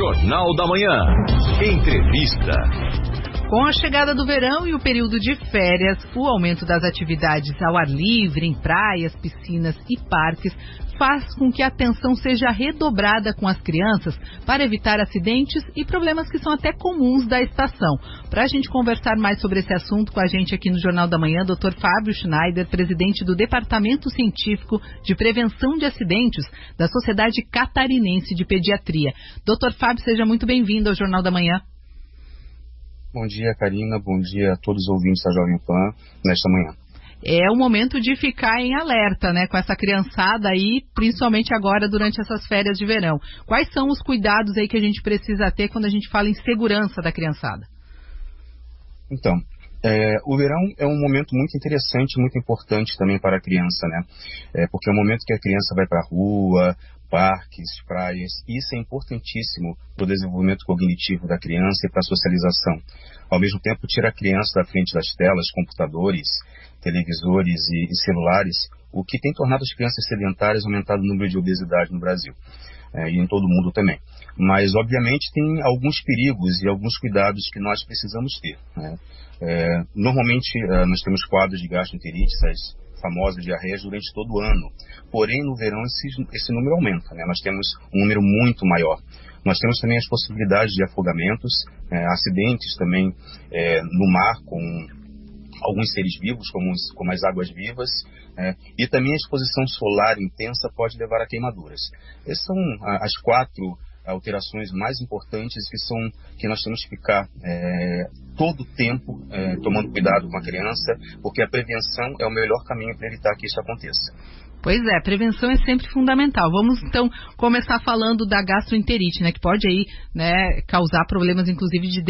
Jornal da Manhã. Entrevista. Com a chegada do verão e o período de férias, o aumento das atividades ao ar livre, em praias, piscinas e parques, faz com que a atenção seja redobrada com as crianças para evitar acidentes e problemas que são até comuns da estação. Para a gente conversar mais sobre esse assunto com a gente aqui no Jornal da Manhã, Dr. Fábio Schneider, presidente do Departamento Científico de Prevenção de Acidentes da Sociedade Catarinense de Pediatria. Dr. Fábio, seja muito bem-vindo ao Jornal da Manhã. Bom dia, Karina. Bom dia a todos os ouvintes da Jovem Pan nesta manhã. É o momento de ficar em alerta, né, com essa criançada aí, principalmente agora durante essas férias de verão. Quais são os cuidados aí que a gente precisa ter quando a gente fala em segurança da criançada? Então, o verão é um momento muito interessante, muito importante também para a criança, né? Porque é o momento que a criança vai para a rua, parques, praias, e isso é importantíssimo para o desenvolvimento cognitivo da criança e para a socialização. Ao mesmo tempo, tira a criança da frente das telas, computadores, televisores e celulares, o que tem tornado as crianças sedentárias, aumentado o número de obesidade no Brasil e em todo o mundo também. Mas, obviamente, tem alguns perigos e alguns cuidados que nós precisamos ter, né? Normalmente, nós temos quadros de gastroenterite, as famosas diarreias, durante todo o ano. Porém, no verão, esse número aumenta, né? Nós temos um número muito maior. Nós temos também as possibilidades de afogamentos, acidentes também no mar com alguns seres vivos, como as águas vivas, e também a exposição solar intensa pode levar a queimaduras. Essas são as 4 alterações mais importantes que nós temos que ficar todo o tempo tomando cuidado com a criança, porque a prevenção é o melhor caminho para evitar que isso aconteça. Pois é, prevenção é sempre fundamental. Vamos então começar falando da gastroenterite, né, que pode aí, né, causar problemas inclusive de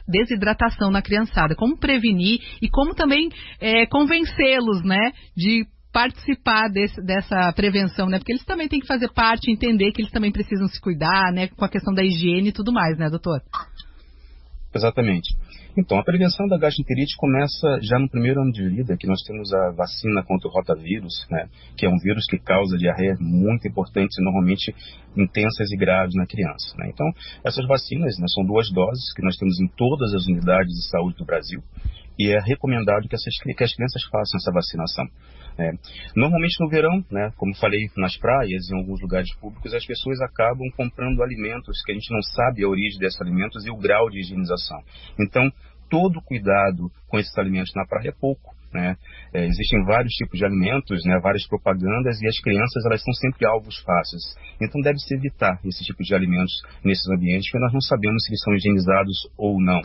desidratação na criançada. Como prevenir e como também convencê-los, né, de participar dessa prevenção, né, porque eles também têm que fazer parte, entender que eles também precisam se cuidar, né, com a questão da higiene e tudo mais, né, doutor? Exatamente. Então, a prevenção da gastroenterite começa já no primeiro ano de vida, que nós temos a vacina contra o rotavírus, né, que é um vírus que causa diarreia muito importantes e normalmente intensas e graves na criança, né? Então, essas vacinas, né, são 2 doses que nós temos em todas as unidades de saúde do Brasil e é recomendado que as crianças façam essa vacinação. Normalmente no verão, né, como falei, nas praias, em alguns lugares públicos, as pessoas acabam comprando alimentos que a gente não sabe a origem desses alimentos e o grau de higienização. Então, todo cuidado com esses alimentos na praia é pouco, né? Existem vários tipos de alimentos, né, várias propagandas, e as crianças elas são sempre alvos fáceis. Então deve-se evitar esse tipo de alimentos nesses ambientes, porque nós não sabemos se eles são higienizados ou não.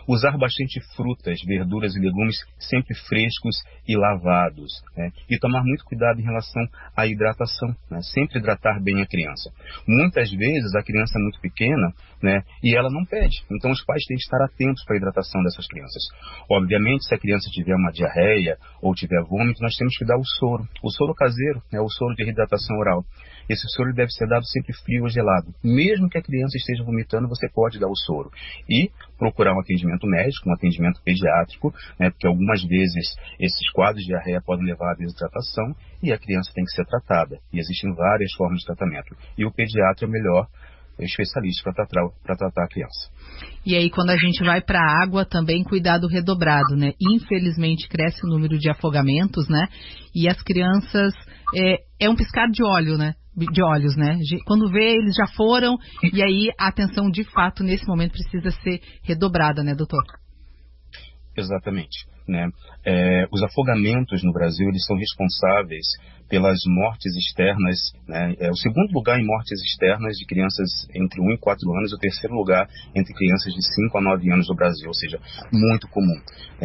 Usar bastante frutas, verduras e legumes sempre frescos e lavados, né? E tomar muito cuidado em relação à hidratação, né? Sempre hidratar bem a criança. Muitas vezes a criança é muito pequena, né, e ela não pede, então os pais têm que estar atentos para a hidratação dessas crianças. Obviamente, se a criança tiver uma diarreia ou tiver vômito, nós temos que dar o soro caseiro, né, o soro de reidratação oral. Esse soro deve ser dado sempre frio ou gelado. Mesmo que a criança esteja vomitando, você pode dar o soro. E procurar um atendimento médico, um atendimento pediátrico, né, porque algumas vezes esses quadros de diarreia podem levar à desidratação e a criança tem que ser tratada. E existem várias formas de tratamento. E o pediatra é o melhor especialista para tratar a criança. E aí, quando a gente vai para a água, também cuidado redobrado, né? Infelizmente, cresce o número de afogamentos, né? E as crianças, é um piscar de olhos, né? Quando vê, eles já foram, e aí a atenção, de fato, nesse momento precisa ser redobrada, né, doutor? Exatamente, né? Os afogamentos no Brasil, eles são responsáveis pelas mortes externas, né? O segundo lugar em mortes externas de crianças entre 1 e 4 anos, e o terceiro lugar entre crianças de 5 a 9 anos no Brasil, ou seja, muito comum.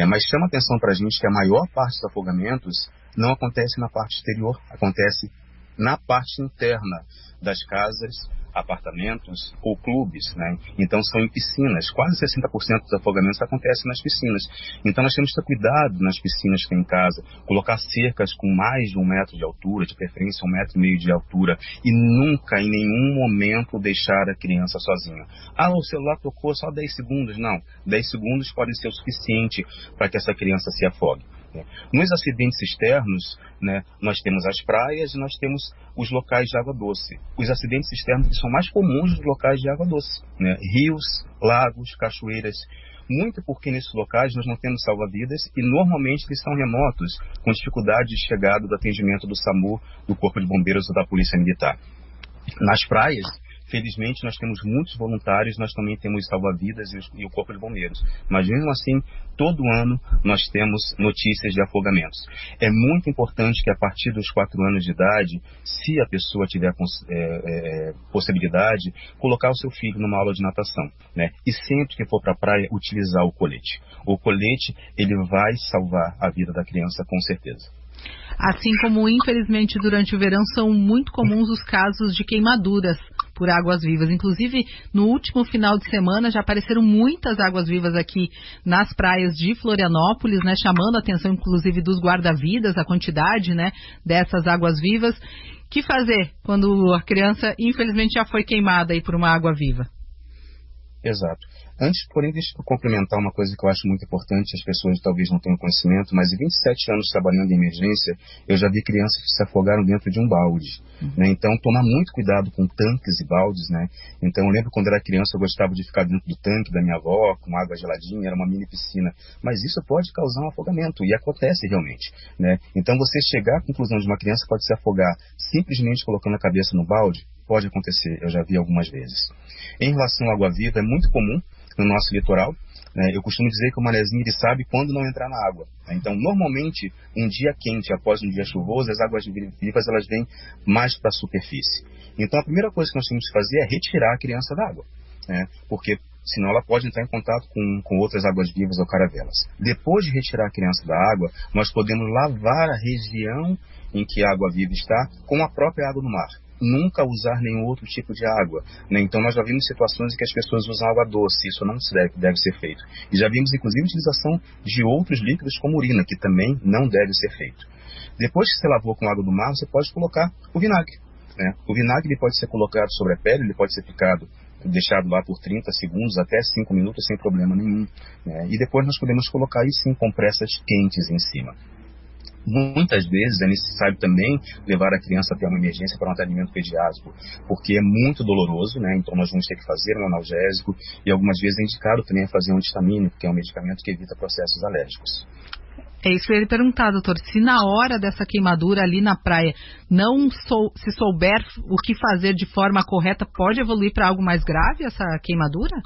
Mas chama atenção para a gente que a maior parte dos afogamentos não acontece na parte exterior, acontece na parte interna das casas, apartamentos ou clubes, né? Então são em piscinas. Quase 60% dos afogamentos acontecem nas piscinas. Então nós temos que ter cuidado nas piscinas que tem em casa, colocar cercas com mais de 1 metro de altura, de preferência 1,5 metro de altura, e nunca, em nenhum momento, deixar a criança sozinha. O celular tocou só 10 segundos. Não, 10 segundos podem ser o suficiente para que essa criança se afogue. Nos acidentes externos, né, nós temos as praias e nós temos os locais de água doce. Os acidentes externos são mais comuns nos locais de água doce, né? Rios, lagos, cachoeiras. Muito porque nesses locais nós não temos salva-vidas e normalmente eles são remotos, com dificuldade de chegada do atendimento do SAMU, do Corpo de Bombeiros ou da Polícia Militar. Nas praias, felizmente, nós temos muitos voluntários, nós também temos salva-vidas e o Corpo de Bombeiros. Mas mesmo assim, todo ano nós temos notícias de afogamentos. É muito importante que a partir dos 4 anos de idade, se a pessoa tiver possibilidade, colocar o seu filho numa aula de natação, né? E sempre que for para a praia, utilizar o colete. O colete, ele vai salvar a vida da criança com certeza. Assim como, infelizmente, durante o verão são muito comuns os casos de queimaduras por águas-vivas. Inclusive, no último final de semana já apareceram muitas águas-vivas aqui nas praias de Florianópolis, né, chamando a atenção, inclusive, dos guarda-vidas, a quantidade, né, dessas águas-vivas. O que fazer quando a criança, infelizmente, já foi queimada aí por uma água-viva? Exato. Antes, porém, deixa eu complementar uma coisa que eu acho muito importante, as pessoas talvez não tenham conhecimento, mas em 27 anos trabalhando em emergência, eu já vi crianças que se afogaram dentro de um balde, né? Então, tomar muito cuidado com tanques e baldes, né? Então, eu lembro quando era criança, eu gostava de ficar dentro do tanque da minha avó, com água geladinha, era uma mini piscina, mas isso pode causar um afogamento, e acontece realmente, né? Então, você chegar à conclusão de uma criança pode se afogar simplesmente colocando a cabeça no balde, pode acontecer, eu já vi algumas vezes. Em relação à água-viva, é muito comum no nosso litoral, né? Eu costumo dizer que o manezinho ele sabe quando não entrar na água, né? Então, normalmente, um dia quente após um dia chuvoso, as águas vivas elas vêm mais para a superfície. Então, a primeira coisa que nós temos que fazer é retirar a criança da água, né? Porque senão ela pode entrar em contato com outras águas-vivas ou caravelas. Depois de retirar a criança da água, nós podemos lavar a região em que a água-viva está com a própria água do mar. Nunca usar nenhum outro tipo de água, né? Então nós já vimos situações em que as pessoas usam água doce, isso não deve ser feito. E já vimos inclusive a utilização de outros líquidos como urina, que também não deve ser feito. Depois que você lavou com água do mar, você pode colocar o vinagre, né? O vinagre ele pode ser colocado sobre a pele, ele pode ser deixado lá por 30 segundos até 5 minutos sem problema nenhum, né? E depois nós podemos colocar aí sim compressas quentes em cima. Muitas vezes é necessário também levar a criança até uma emergência para um atendimento pediátrico, porque é muito doloroso, né? Então nós vamos ter que fazer um analgésico e algumas vezes é indicado também fazer um anti-histamínico, que é um medicamento que evita processos alérgicos. É isso que eu ia lhe perguntar, doutor. Se na hora dessa queimadura ali na praia se souber o que fazer de forma correta, pode evoluir para algo mais grave essa queimadura?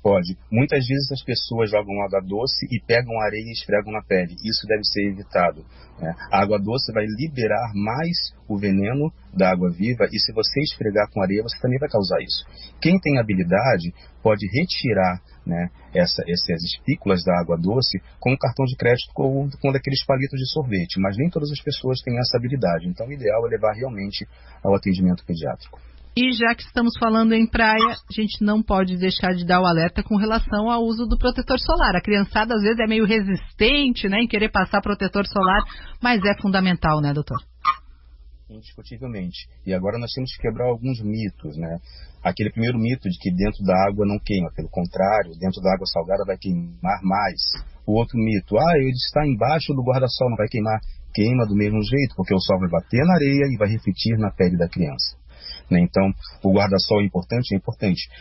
Pode. Muitas vezes as pessoas jogam água doce e pegam areia e esfregam na pele. Isso deve ser evitado, né? A água doce vai liberar mais o veneno da água viva e se você esfregar com areia, você também vai causar isso. Quem tem habilidade pode retirar, né, essas espículas da água doce com um cartão de crédito ou com daqueles palitos de sorvete, mas nem todas as pessoas têm essa habilidade. Então o ideal é levar realmente ao atendimento pediátrico. E já que estamos falando em praia, a gente não pode deixar de dar o alerta com relação ao uso do protetor solar. A criançada às vezes é meio resistente, né, em querer passar protetor solar, mas é fundamental, né, doutor? Indiscutivelmente. E agora nós temos que quebrar alguns mitos, né? Aquele primeiro mito de que dentro da água não queima, pelo contrário, dentro da água salgada vai queimar mais. O outro mito, ele está embaixo do guarda-sol, não vai queimar. Queima do mesmo jeito, porque o sol vai bater na areia e vai refletir na pele da criança. Então, o guarda-sol é importante,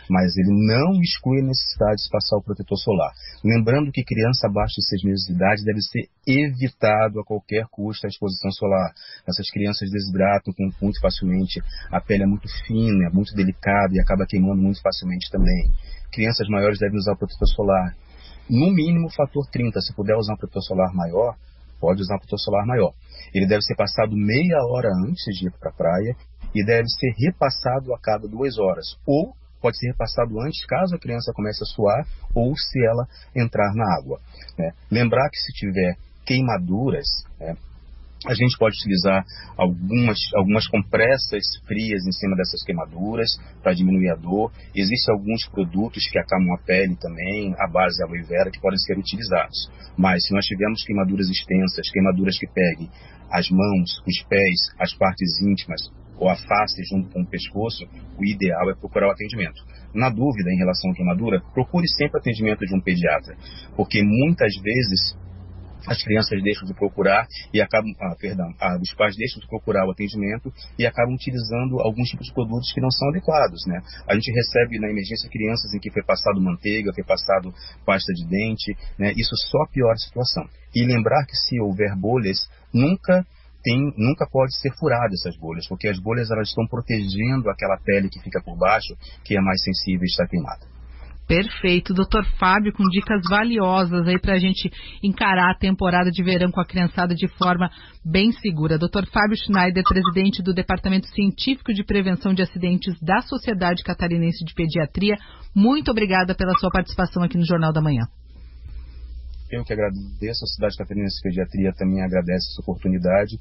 mas ele não exclui a necessidade de passar o protetor solar. Lembrando que criança abaixo de 6 meses de idade deve ser evitado a qualquer custo a exposição solar. Essas crianças desidratam muito facilmente, a pele é muito fina, é muito delicada e acaba queimando muito facilmente também. Crianças maiores devem usar o protetor solar. No mínimo, fator 30. Se puder usar um protetor solar maior, pode usar um protetor solar maior. Ele deve ser passado meia hora antes de ir para a praia e deve ser repassado a cada 2 horas. Ou pode ser repassado antes, caso a criança comece a suar ou se ela entrar na água, né? Lembrar que se tiver queimaduras, né, a gente pode utilizar algumas compressas frias em cima dessas queimaduras para diminuir a dor. Existem alguns produtos que acalmam a pele também, à base de aloe vera, que podem ser utilizados. Mas se nós tivermos queimaduras extensas, queimaduras que peguem as mãos, os pés, as partes íntimas ou a face junto com o pescoço, o ideal é procurar o atendimento. Na dúvida em relação à queimadura, procure sempre o atendimento de um pediatra, porque muitas vezes as crianças deixam de procurar e acabam, os pais deixam de procurar o atendimento e acabam utilizando alguns tipos de produtos que não são adequados, né? A gente recebe na emergência crianças em que foi passado manteiga, foi passado pasta de dente, né? Isso só piora a situação. E lembrar que se houver bolhas, nunca pode ser furada essas bolhas, porque as bolhas elas estão protegendo aquela pele que fica por baixo, que é mais sensível e está queimada. Perfeito, Dr. Fábio, com dicas valiosas aí para a gente encarar a temporada de verão com a criançada de forma bem segura. Dr. Fábio Schneider, presidente do Departamento Científico de Prevenção de Acidentes da Sociedade Catarinense de Pediatria, muito obrigada pela sua participação aqui no Jornal da Manhã. Eu que agradeço, a Sociedade Catarinense de Pediatria também agradece essa oportunidade.